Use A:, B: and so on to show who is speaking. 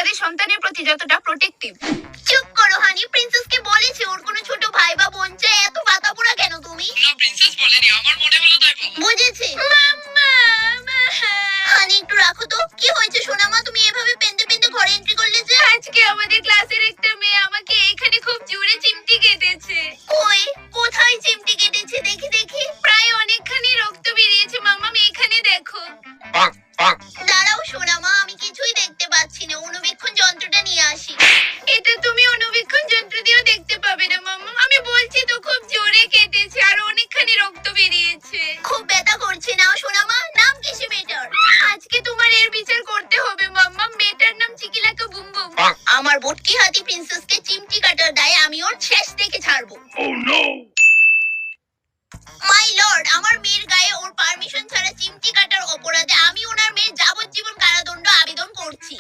A: তাদের সন্তানের প্রতি যতটা প্রোটেক্টিভ।
B: চুপ করো হানি, প্রিন্সেসকে বলেছি ওর কোনো ছোট ভাই বা বোন চাই, এত পাতা পোড়া কেন তুমি?
C: না প্রিন্সেস বলেনি, আমার মনে হলো তাই বললাম।
B: বুঝেছি। হানি একটু রাখো তো, কি হয়েছে সোনামা? তুমি এভাবে পেন্দে পেন্দে ঘরে এন্ট্রি করলে যে?
A: আজকে আমাদের ক্লাসের একটা মেয়ে আমাকে এখানে খুব জোরে চিমটি কেটেছে।
B: কই, কোথায় চিমটি কেটেছে? দেখি দেখি।
A: প্রায় অনেকখানি রক্ত বেরিয়েছে মাম্মাম, এখানে দেখো।
B: দাঁড়াও সোনামা, আমি কিছুই দেখতে পাচ্ছি না, অনুবীক্ষণ যন্ত্রটা নিয়ে আসি।
A: এটা তুমি অনুবীক্ষণ যন্ত্র দিয়েও দেখতে পাবে না মাম্মাম, আমি বলছি তো খুব জোরে কেটেছে আর অনেকখানি রক্ত বেরিয়েছে।
B: খুব ব্যথা করছে না সোনামা? নাম কি সে মেয়েটার?
A: আজকে তোমার এর বিচার করতে হবে মাম্মাম, মেয়েটার নাম চিকিলাকা বুম বুম।
B: আমার বটকি হাতি প্রিন্সেসকে চিমটি কাটার দায়ে আমি ওর শেষ দেখে ছাড়বো। মাই লর্ড, আমার মেয়ের গায়ে ওর পারমিশন ছাড়া চিমটি কাটার অপরাধে আমি ওনার মেয়ের যাবজ্জীবন কারাদণ্ড আবেদন করছি।